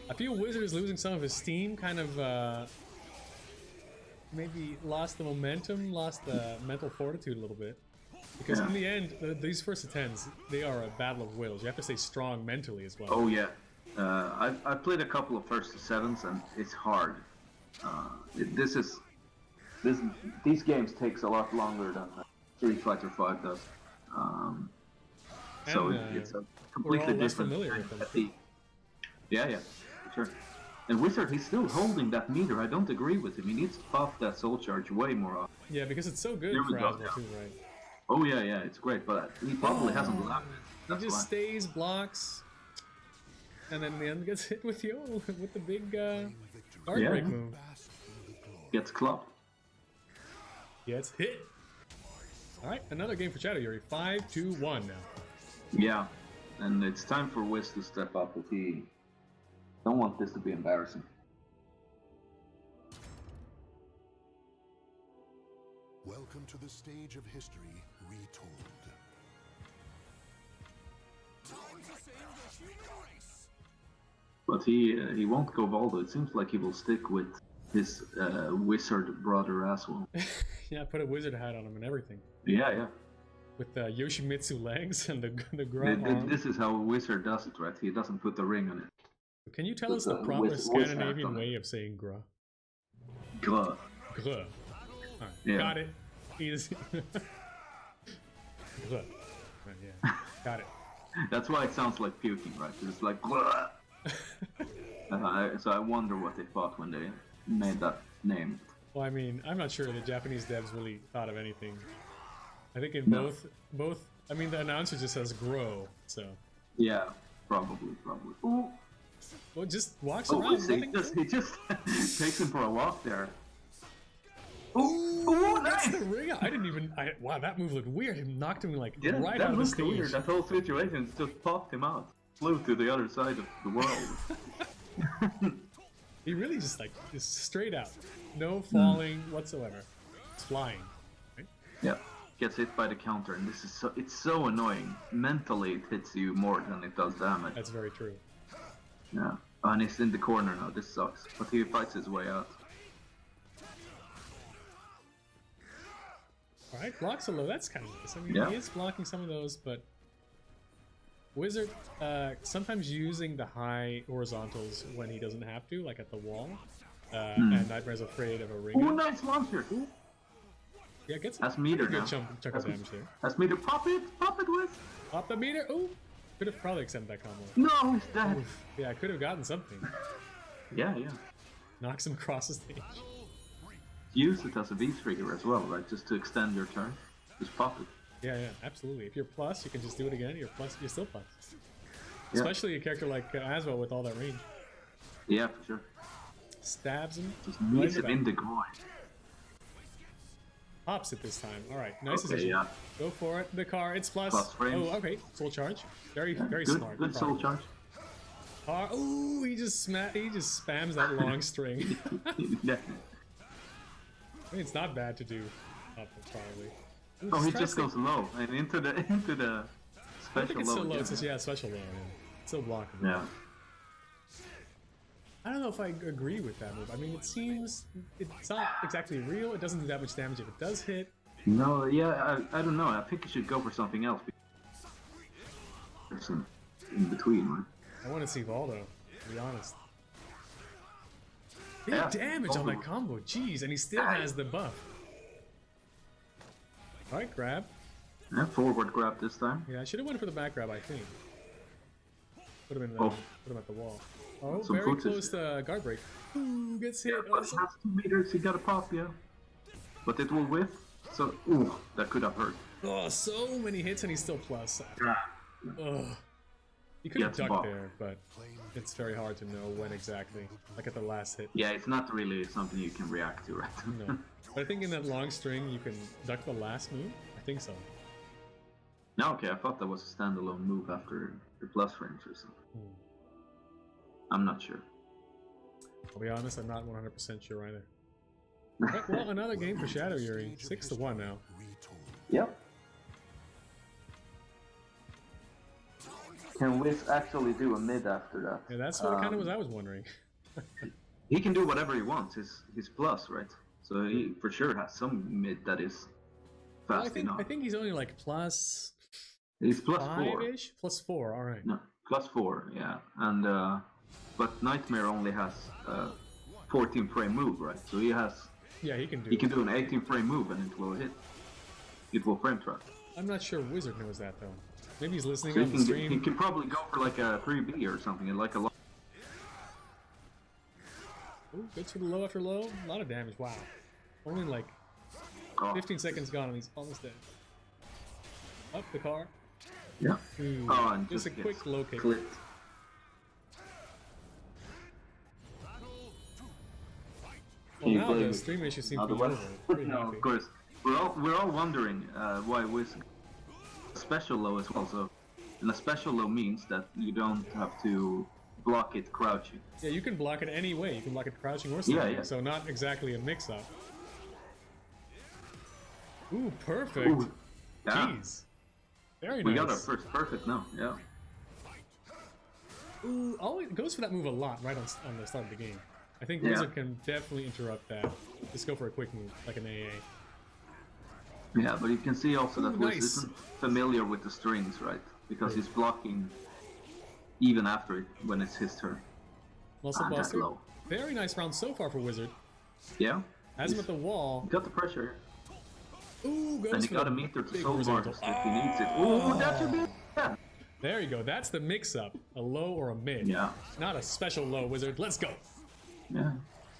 I feel Wizzard is losing some of his steam, kind of maybe lost the momentum, lost the mental fortitude a little bit. Because Yeah. in the end, these first attempts, they are a battle of wills. You have to stay strong mentally as well. Oh yeah. I've played a couple of first to sevens and it's hard. These games takes a lot longer than Street Fighter 5 does. So And, it's a we're completely all less different familiar with them. at the- Yeah, for sure. And Wizzard, he's still holding that meter. I don't agree with him. He needs to pop that soul charge way more often. Yeah, because it's so good There we for go, Aswell yeah. too, right? Oh yeah, it's great, but he probably hasn't landed. He That's just why. stays, blocks, and then in the end gets hit with with the big guard Yeah. break move. Bask in the glory. Gets clubbed. Gets hit. All right, another game for Shadowyuri. 5-1 now. Yeah, and it's time for Wiz to step up if he don't want this to be embarrassing. Welcome to the stage of history retold. But he won't go Valdo. It seems like he will stick with his wizard brother as well. Yeah, put a wizard hat on him and everything. Yeah. With the Yoshimitsu legs and the grub arm. This is how a wizard does it, right? He doesn't put the ring on it. Can you tell us With the the proper wiz hat Scandinavian on it. way of saying gra? Grr. Gra. Alright, Yeah. got it. Easy. Gra. Right, yeah, got it. That's why it sounds like puking, right? It's like grr. So I wonder what they thought when they made that name. Well, I mean, I'm not sure the Japanese devs really thought of anything. I think in No. both. I mean, the announcer just says "grow," so Yeah, probably. Ooh. well, just walks Oh, around. he Nothing. just takes him for a walk there. Ooh, that's nice! the ring. I didn't even. Wow, that move looked weird. It knocked him like Yeah, right that out of the looked stage. weird. That whole situation just popped him out. Flew to the other side of the world. He really just like just straight out, no falling whatsoever. It's flying. Right? Yeah, gets hit by the counter, and it's so annoying. Mentally, it hits you more than it does damage. That's very true. Yeah, and he's in the corner now. This sucks, but he fights his way out. All right, blocks a low. That's kind of nice. I mean, Yeah. he is blocking some of those, but Wizzard sometimes using the high horizontals when he doesn't have to, like at the wall. And Nightmare's afraid of a ring. Oh, nice launcher! Yeah, get some That's meter good now. chunk of damage there. That's meter. Pop it with. Pop the meter. Ooh, could have probably extended that combo. No, he's dead. Oof. Yeah, I could have gotten something. Yeah. Knocks him across the stage. Use it as a V trigger as well, right? Just to extend your turn. Just pop it. Yeah, absolutely. If you're plus, you can just do it again. You're plus, you're still plus. Yeah. Especially a character like Aswell with all that range. Yeah, for sure. Stabs him. Just knees it in the groin. Pops it this time. All right, nice Okay, decision. yeah. Go for it. The car, it's plus. Plus frames. Oh, okay. Soul charge. Very Good, smart. good soul charge. Ooh, he just spams that long string. Yeah. I mean, it's not bad to do up probably. Ooh, Oh, he try just to- goes low and into the I think special it's low. still low. again. It's just, yeah, special low. Yeah. It's still blockable. Yeah. I don't know if I agree with that move. I mean, it seems it's not exactly real. It doesn't do that much damage if it does hit. No, yeah, I don't know. I think you should go for something else. There's some in between, right? I want to see Valdo, to be honest. Big Yeah, damage on that Valdo. combo. Jeez, and he still has the buff. Alright, grab. Yeah, forward grab this time. Yeah, I should have went for the back grab, I think. Put him in the, Oh. put him at the wall. Oh, Some very footage. close to guard break. Ooh, gets hit. But Also. he has 2 meters, he got a pop, yeah. But it will whiff, so, ooh, that could have hurt. Oh, so many hits and he's still plus. Yeah. Ugh. He could have Gets ducked buffed. there, but it's very hard to know when exactly. Like at the last hit. Yeah, it's not really something you can react to, right? No. But I think in that long string you can duck the last move. I think so. No, okay, I thought that was a standalone move after the plus range or something. I'm not sure. I'll be honest, I'm not 100% sure either. But, well, another game for Shadowyuri. 6-1 now. Yep. Can Wiz actually do a mid after that? Yeah, that's what kind of was I was wondering. He can do whatever he wants. He's plus, right? So he for sure has some mid that is Well, fast enough. I think he's only like plus He's plus 4. 5-ish? Plus 4, alright. No, plus 4, yeah. And but Nightmare only has 14 frame move, right? So he Yeah, can do an 18 frame move and it will hit. It will frame trap. I'm not sure Wizzard knows that though. Maybe he's listening So on the stream. he can probably go for like a 3B or something, and like a lot. Ooh, good for the low after low. A lot of damage, wow. Only like 15 seconds gone and he's almost dead. Up the car. Yeah. Ooh, Oh, and just a gets quick low kick. clipped. Well, now blame the me? stream issue seems to be Otherwise, over. Pretty no, happy. of course. We're all wondering why Wiz special low as well. So, and a special low means that you don't have to block it crouching. Yeah, you can block it any way. You can block it crouching or standing. yeah. So not exactly a mix-up. Ooh, perfect. Ooh, yeah. Jeez. Very We nice. got our first perfect now. Yeah. Ooh, always goes for that move a lot right on the start of the game. I think Yeah. Wizzard can definitely interrupt that. Just go for a quick move, like an AA. Yeah, but you can see also that Ooh, Wiz nice. isn't familiar with the strings, right? Because he's blocking even after it when it's his turn. Muscle Ah, that's Buster. low. Very nice round so far for Wizzard. Yeah. Has him at the wall. Got the pressure. Ooh, goes And he for got the a meter to big soul horizontal. bars if he needs it. Ooh, that should be. Yeah. There you go. That's the mix-up. A low or a mid. Yeah. Not a special low, Wizzard. Let's go. Yeah.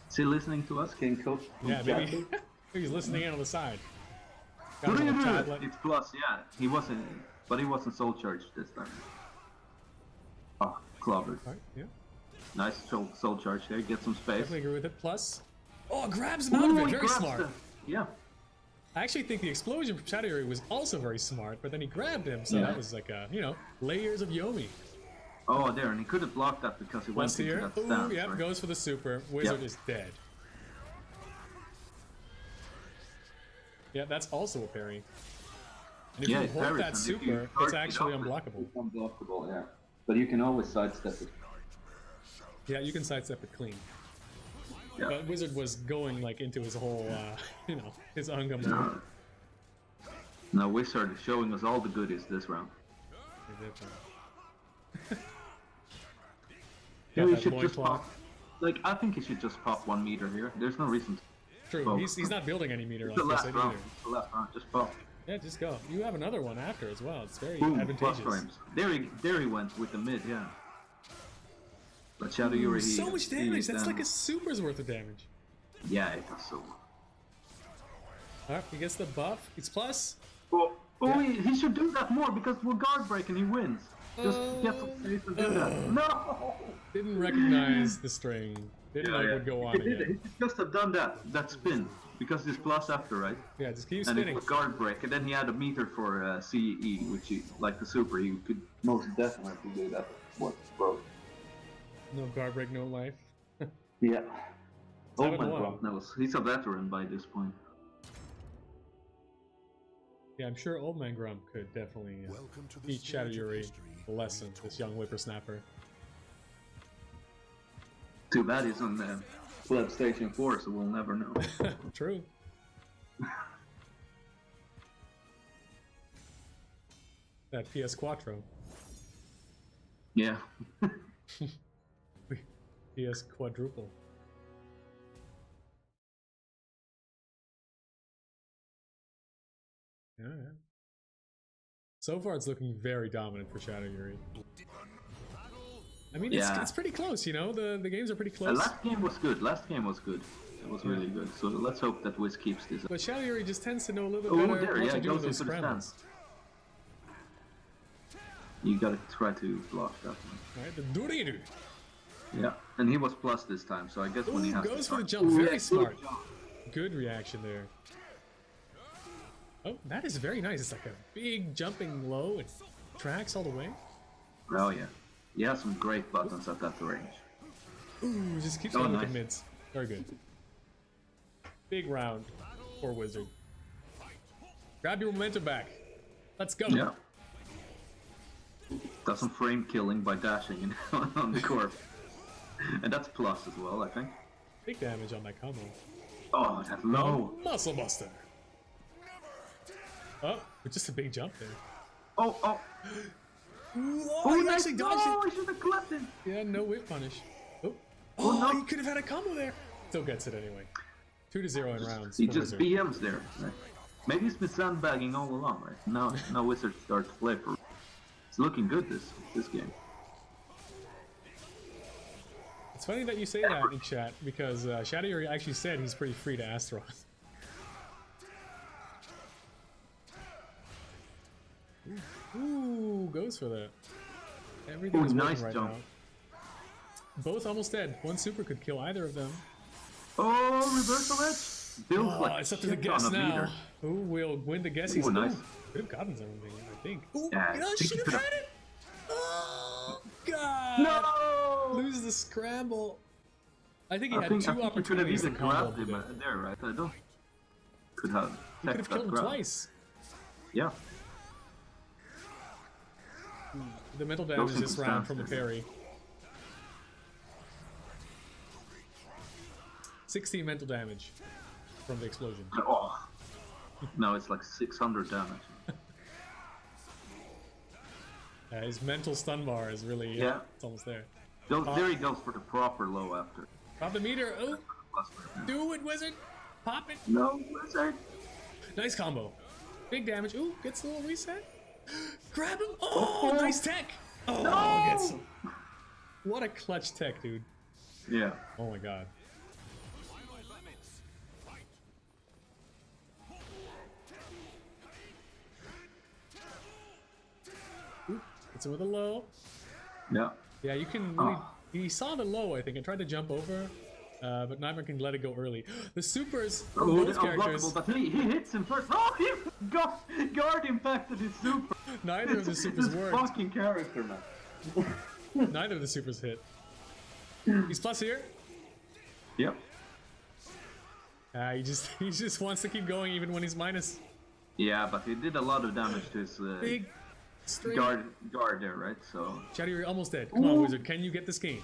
Is he listening to us? Can coach? Yeah, maybe, maybe he's listening in on the side. Got What him do on you the do? tablet. It's plus, yeah. He wasn't, but he wasn't soul charged this time. Oh, clobbered. Alright, yeah. Nice soul charge there. Get some space. Definitely agree with it. Plus, oh, grabs him out of Ooh, it. he Very grabs smart. Yeah. I actually think the explosion from Shadowyuri was also very smart, but then he grabbed him, so Yeah. that was like, layers of Yomi. Oh, there, and he could have blocked that because he Plus went into here. that stance. Ooh, yep, right? goes for the super. Wizzard Yep. is dead. Yeah, that's also a parry. And if Yeah, you it hold parries, that and if super, you it's charge it actually up, unblockable. It's unblockable, yeah. But you can always sidestep it. Yeah, you can sidestep it clean. Yeah. But Wizzard was going like into his whole, his Unga mode. No. Now Wizzard is showing us all the goodies this round. Got Maybe he that should just loincloth. pop. Like, I think he should just pop 1 meter here. There's no reason to. true. Both. He's not building any meter It's the like this last round. either. It's the last round. Just pop. Yeah, just go. You have another one after as well. It's very Boom, advantageous. plus frames. There he went with the mid, yeah. But Shadowyuri, So much damage. That's like a super's worth of damage. Yeah, it does so. Alright, he gets the buff. It's plus. Oh, Yeah. he should do that more because we're guard break and he wins. Just get some space and do that. No! Didn't recognize the string. Didn't know it would go on He again. should just have done that spin. Because it's plus after, right? Yeah, just keep And it spinning. was guard break, and then he had a meter for CE, which he, like the super, he could most definitely do that. What broke? No guard break, no life. Yeah. Oh 7-1. my god, knows. He's a veteran by this point. Yeah, I'm sure Old Man Grump could definitely Welcome to the teach stage of Shadowyuri history. a lesson, this young whippersnapper. Too bad he's on the Flood Station 4, so we'll never know. True. That PS Quattro. Yeah. PS Quadruple. Yeah, yeah. So far, it's looking very dominant for Shadowyuri. I mean, Yeah. it's pretty close, you know? The games are pretty The close. last game was good. It was really good. So let's hope that Wiz keeps this. But Shadowyuri just tends to know a little Oh, bit better there, what yeah, to it do with goes those into the scrambles. stance. You gotta try to block that one. Right, the doodle-doo. Yeah, and he was plus this time, so I guess when he Ooh, has goes to for the start- jump. Ooh, Very yeah, smart. good job. Good reaction there. Oh, that is very nice. It's like a big jumping low and tracks all the way. Oh yeah, he has some great buttons at that range. Ooh, just keeps Oh, going with nice. the mids. Very good. Big round for Wizzard. Grab your momentum back. Let's go. Yeah. Does some frame killing by dashing in on the corp. And that's plus as well, I think. Big damage on that combo. Oh, that low. Muscle Buster. Oh, with just a big jump there. Oh, oh. Oh, he nice. actually dodged Oh, it. I should have clapped him. Yeah, no whip punish. Oh, Oh, no. he could have had a combo there. Still gets it anyway. 2-0 in rounds. He for just Wizzard. BMs there. Right? Maybe he's been sandbagging all along, right? Now Wizard starts to play for. It's looking good this game. It's funny that you say that in chat because Shadowyuri actually said he's pretty free to Astaroth. Ooh, goes for that. Everything Ooh, is working nice right jump. now. Both almost dead. One super could kill either of them. Oh, reversal edge. Builds Oh, like it's up to the shit guess on a now. meter. Who will win the guess? He's Ooh, nice. could have gotten something, I think. Ooh, Yeah, you know, I think should he have could've- had it. Oh God! No! Loses the scramble. I think he I had think two he could have opportunities to even combo grabbed him him. there, right? I don't. Could have. He could have killed him twice. Yeah. The mental damage Those this round from a circumstances. parry. 16 mental damage from the explosion. Oh. Now it's like 600 damage. His mental stun bar is really, Yeah. it's almost there. There he goes for the proper low after. Pop the meter. Oh, Plus, do it, Wizzard. Pop it. no, Wizard. Nice combo. Big damage. Ooh, gets a little reset. Grab him. Oh, nice tech. Oh, No! gets him. What a clutch tech, dude. Yeah. Oh my god. Ooh, hits him with a low. Yeah. Yeah, you can really... He saw the low, I think, and tried to jump over, but Nightmare can let it go early. The supers from Oh, both characters... unblockable, but he hits him first. Oh, he guard impacted his super. Neither of the supers This worked. fucking character, man. Neither of the supers hit. He's plus here. Yep. He just wants to keep going even when he's minus. Yeah, but he did a lot of damage to his Big straight. guard there, right? So. Shadowyuri almost dead. Come on, Wizzard. Can you get this game?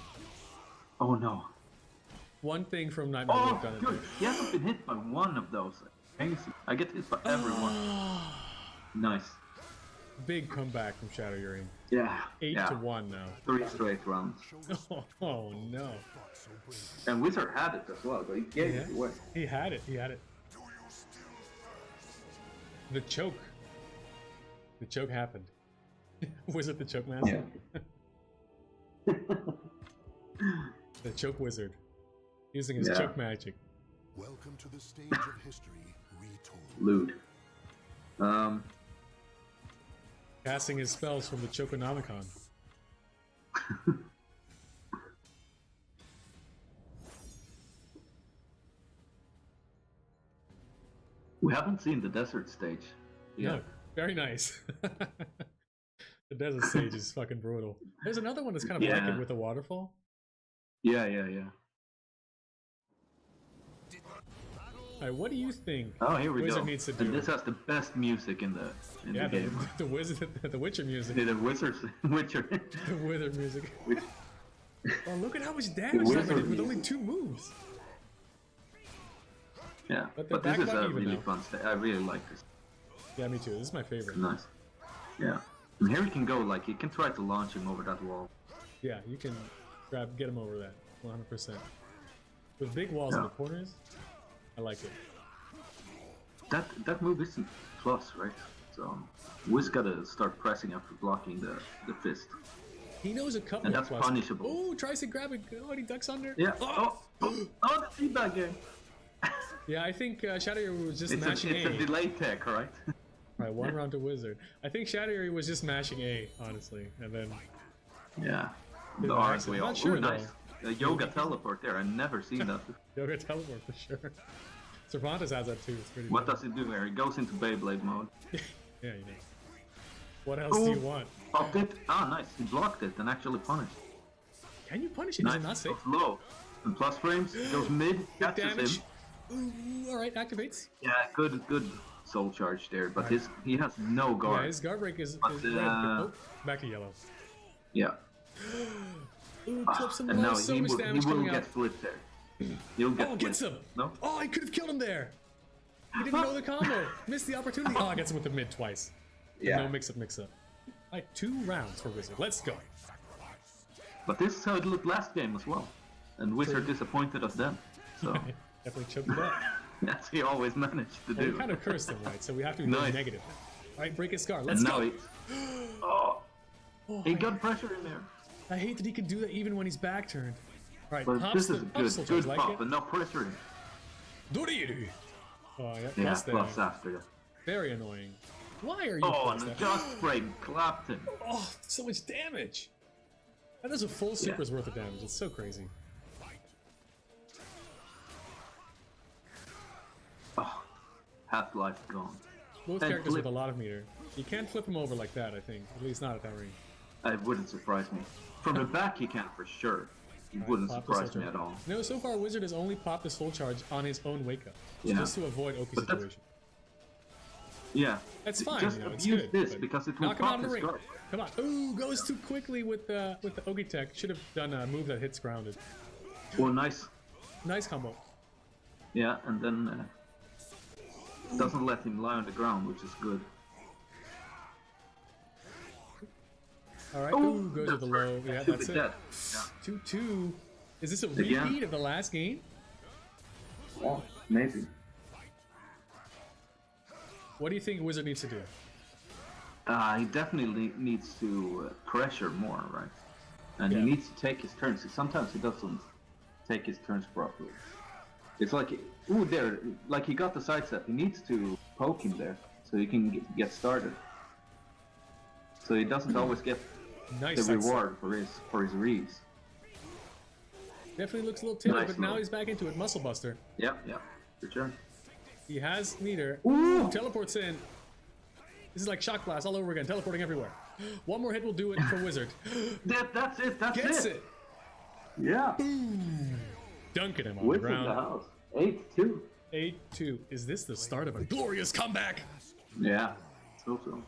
Oh no. One thing from Nightmare would Oh, have done it. good. He hasn't been hit by one of those. Crazy. I get hit by everyone. Nice. Big comeback from Shadowyuri. Yeah. 8-1 now. 3 straight rounds. Oh no. And Wizzard had it as well, but he gave it away. He had it. He had it. The choke. The choke happened. Was it the choke master? Yeah. The choke wizard. Using his choke magic. Welcome to the stage of history Lewd. retold. Casting his spells from the Choconomicon. We haven't seen the desert stage. Yeah, very nice. The desert stage is fucking brutal. There's another one that's kind of like it with a waterfall. Yeah. Alright, what do you think Oh, here we Wizzard go. needs to do? And this has the best music in the game. the Wizard, the Witcher music. The Witcher. The Wither music. Which- Oh, look at how much damage that did with only 2 moves. Yeah, But but they're this back is a even really now. fun stage. I really like this. Yeah, me too. This is my favorite. Nice. Yeah. And here you can go, like, you can try to launch him over that wall. Yeah, you can get him over that 100%. With big walls in the corners, I like it. That move isn't plus, right? So Wiz gotta start pressing after blocking the fist. He knows a couple And of that's plus. punishable. Oh, tries to grab it. Oh, and he ducks under. Yeah. Oh, the feedback game. Yeah, I think Shadowyuri was just It's mashing a delay tech, right? Alright, 1 round to Wizzard. I think Shadowyuri was just mashing A, honestly, and then Yeah. Did The an arms accident. we I'm all. not sure, Ooh, nice. A yoga teleport there. I've never seen that. Yoga teleport for sure. Cervantes has that too. It's pretty. What cool. does it do there? It goes into Beyblade mode. Yeah, you know. What else do you want? Popped it. Ah, nice. He blocked it and actually punished. Can you punish it? Nice. Is it not safe? Goes low. And plus frames. Goes mid. Catches Damage. him. Ooh, alright, activates. Yeah, good soul charge there. But he has no guard. Yeah, his guard break is But, red. Oh, back to yellow. Yeah. Ooh, clips him And low. now So he much will damage coming get out. flipped there. He'll get Oh, gets him. No? Oh, I could have killed him there. He didn't know the combo. Missed the opportunity. Oh, I gets him with the mid twice. Yeah. No mix-up. Like 2 rounds for Wizzard. Let's go. But this is how it looked last game as well. And Wizzard disappointed us then. So Definitely choked it up. that's he always managed to Well, we do. kind of cursed him, right? So we have to be Nice. negative. Alright, break his scar. Let's And now go. he... Oh, Oh, he got pressure in there. I hate that he can do that even when he's back turned. Alright, But pops this the is pops good like pop, it. and no pressure in. Doriru. Oh, yeah, Yeah, plus there. plus after that. Very annoying. Why are you Oh, plus and the that? just frame clapped him. Oh, so much damage. That does a full super's worth of damage. It's so crazy. Oh, half-life gone. Both And characters flip. with a lot of meter. You can't flip him over like that, I think. At least not at that range. It wouldn't surprise me. From the back, he can for sure. It wouldn't Pop the surprise soul me charge. at all. No, so far Wizzard has only popped his full charge on his own wake up. Yeah. Just to avoid Oki's But that's- situation. Yeah. That's fine, Just you know, it's abuse good, this but because it will knock him out pop of the his ring. guard. Come on. Ooh, goes too quickly with the Oki tech. Should have done a move that hits grounded. Oh, nice. Nice combo. Yeah, and then doesn't let him lie on the ground, which is good. Alright, Oh, ooh, goes with the low. Yeah, Should that's be it. dead. Yeah. 2-2. Is this a Again? repeat of the last game? Oh, maybe. What do you think Wizzard needs to do? He definitely needs to pressure more, right? And Yeah. he needs to take his turns. Sometimes he doesn't take his turns properly. It's like, ooh, there, like he got the sidestep. He needs to poke him there so he can get started. So he doesn't always get Nice the sidestep. reward for his reads. Definitely looks a little timid, Nice but now move. he's back into it. Muscle Buster. Yeah, for sure. He has meter. Ooh! Teleports in. This is like Shock Blast all over again, teleporting everywhere. One more hit will do it for Wizzard. That's it. That's Gets it. it. Yeah. Dunking him on With the the ground. house. 8-2. 8-2. Is this the start of a glorious comeback? Yeah. So.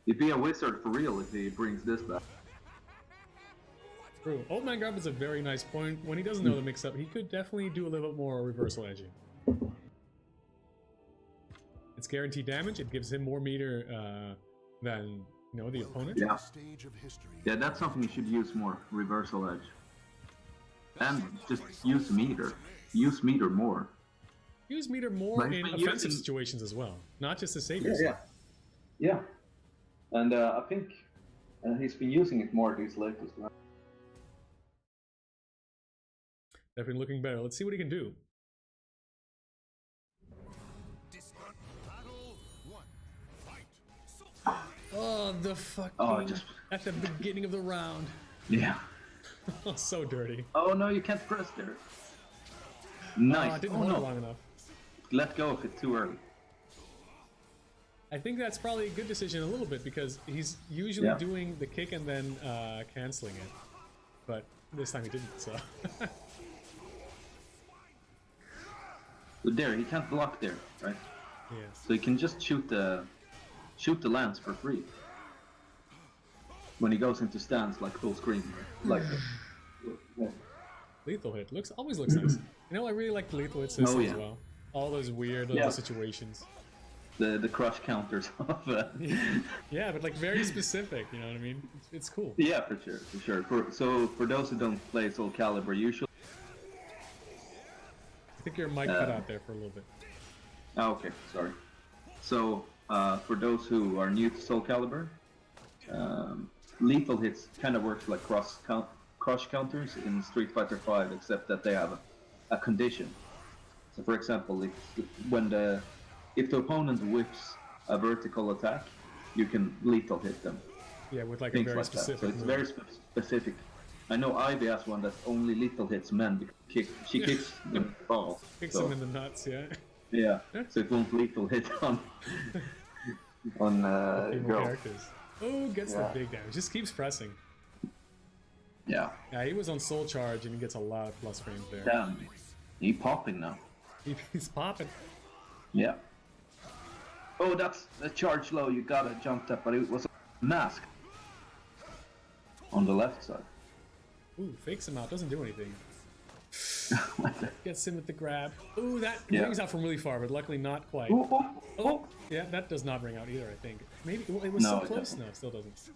He'd be a wizard for real if he brings this back. True. Old Man Grub is a very nice point. When he doesn't know the mix-up, he could definitely do a little bit more reversal edging. It's guaranteed damage. It gives him more meter than the opponent. Yeah. Stage of history. Yeah, that's something you should use more. Reversal edge. And just use meter. Use meter more. Use meter more But in he's been offensive using- situations as well, not just to save Yeah, yourself. yeah. And I think he's been using it more these latest rounds. Definitely looking better. Let's see what he can do. Battle 1. Fight. Oh, the fucking... Oh, just... At the beginning of the round. Yeah. Oh, so dirty. Oh no, you can't press there. Oh, Nice. I didn't Oh, hold it no. long enough. Let go of it too early. I think that's probably a good decision a little bit because he's usually Yeah. doing the kick and then canceling it. But this time he didn't, so... But there, he can't block there, right? Yeah. So he can just shoot the lance for free. When he goes into stance like full screen, like yeah. Lethal hit always looks nice. I really like the lethal hit system Oh, yeah. as well. All those weird Yeah. little situations. The crush counters of Yeah, but like very specific, you know what I mean? It's cool. yeah, for sure. So for those who don't play Soul Calibur, usually I think your mic cut out there for a little bit. oh, okay, sorry. So for those who are new to Soul Calibur, lethal hits kind of works like crush counters in Street Fighter V, except that they have a condition. So for example, if the opponent whips a vertical attack, you can lethal hit them. Yeah, with like a Things very like that. specific So it's move. very specific. I know Ivy has one that only lethal hits men because she kicks the balls. Kicks so, him in the nuts, yeah. yeah, so it won't lethal hit on Female girls. characters. Oh, gets the Yeah. big damage. Just keeps pressing. Yeah. Yeah, he was on soul charge and he gets a lot of plus frames there. Damn. He popping now. He's popping. Yeah. Oh, that's a charge low. You gotta jump that, but it was a mask on the left side. Ooh, fakes him out. Doesn't do anything. Gets him with the grab. Ooh, that Yeah. rings out from really far, but luckily not quite. Oh, oh, oh. Yeah, that does not ring out either, I think. Maybe it was No, so it close. doesn't. No, it still doesn't.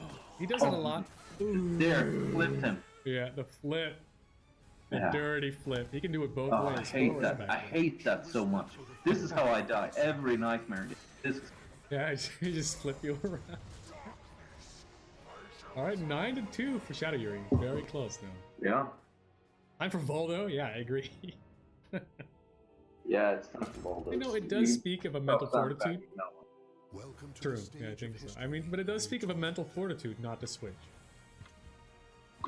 Oh, he does it a lot. Ooh. There, flipped him. Yeah, the flip. The Yeah. dirty flip. He can do it both Oh, ways. I hate forward and that. I backward. hate that so much. This is how I die every nightmare. This is Yeah, he just flip you around. Alright, 9-2 for Shadowyuri. Very close now. yeah. I'm for Voldo? Yeah, I agree. Yeah, it's time for all those. You know, it does speak of a mental fortitude. Welcome to True, the yeah, I stage think of so. history. I mean, but it does speak of a mental fortitude not to switch.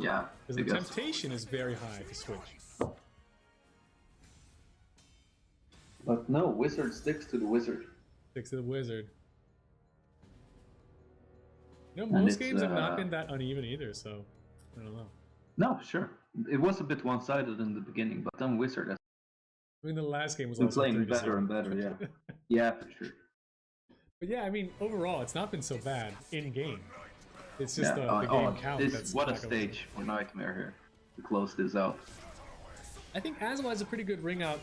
Yeah. Because I the guess. temptation is very high to switch. But no, Wizzard sticks to the Wizard. Sticks to the Wizzard. And most it's, games have not been that uneven either, so I don't know. No, sure. It was a bit one-sided in the beginning, but then Wizard has I mean, the last game was been also playing 3-0. better and better, yeah. Yeah, for sure. But yeah, I mean, overall, it's not been so bad in game. It's just Yeah. the game count that's What a not going stage for Nightmare here to close this out. I think Aswa has a pretty good ring out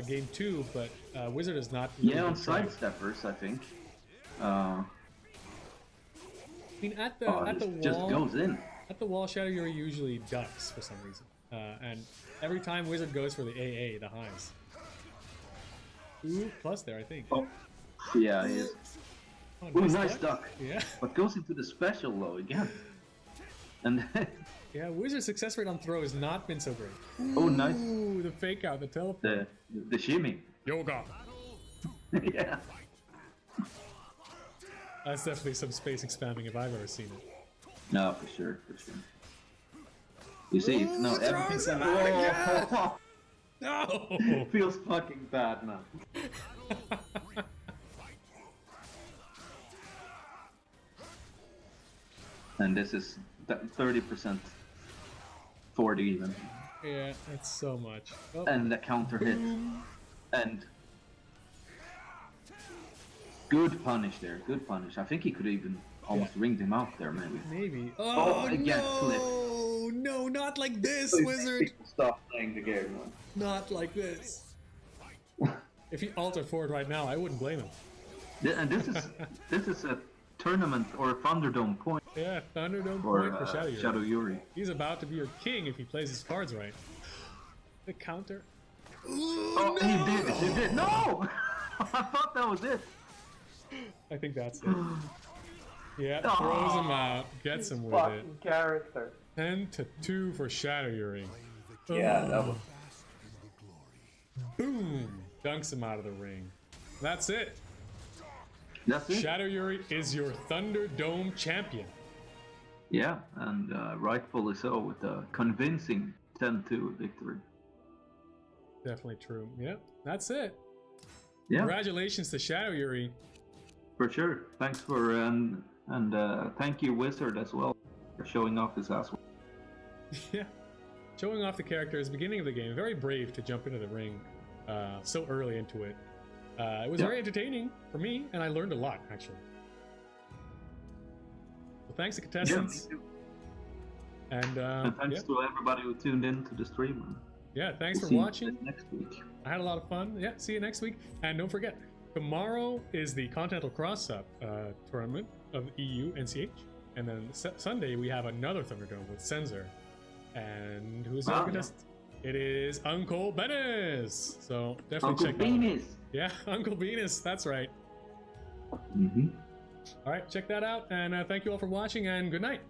game 2, but Wizzard has not. Yeah, on been trying. sidesteppers, I think. I mean, at the wall, just goes in. at the wall, Shadowyuri usually ducks for some reason, and every time Wizzard goes for the AA, the highs. Ooh, plus there, I think. Oh, yeah, he is. Oh, Ooh, nice duck. Yeah, But goes into the special low again. And yeah. Wizard's success rate on throw has not been so great. oh, nice. Ooh, the fake out, the teleport. The shimmy. Yoga. Yeah. That's definitely some space expanding if I've ever seen it. No, for sure, for sure. You see, no, everything's throws him out oh, No. feels fucking bad now. And this is 30%, 40 even, Yeah, that's so much. Oh, and the counter hit, and good punish there, good punish. I think he could even almost ringed him out there, maybe. maybe. Oh, Oh, again, no! No, not like this, So Wizzard. people stop playing the game, man. Not like this. If he altered forward right now, I wouldn't blame him. And this is a tournament or a Thunderdome point Yeah, Thunderdome for point for Shadowyuri. Shadowyuri. He's about to be your king if he plays his cards right. The counter. Oh, he did. No! I thought that was it. I think that's it. Yeah, throws him out, gets him with it. Fucking character. 10-2 for Shadowyuri. Yeah, that was. Boom! Dunks him out of the ring. That's it. That's it. Shadowyuri is your Thunderdome champion. Yeah, and rightfully so with a convincing 10-2 victory. Definitely true. Yeah, that's it. Yeah, Congratulations to Shadowyuri. for sure. Thanks for and thank you Wizzard as well for showing off his ass. Yeah. Showing off the characters, beginning of the game. Very brave to jump into the ring so early into it. It was very entertaining for me, and I learned a lot, actually. So thanks to contestants. Yeah, and thanks to everybody who tuned in to the stream. Yeah, thanks We'll for see watching. you next week. I had a lot of fun. Yeah, see you next week. And don't forget, tomorrow is the Continental Cross-Up tournament of EU NCH. And then Sunday, we have another Thunderdome with Sensor. And who's the other contestant? It is Uncle Benes. So definitely Uncle check Benes. that out. Yeah, Uncle Benes. That's right. Mm-hmm. All right, check that out. And thank you all for watching, and good night.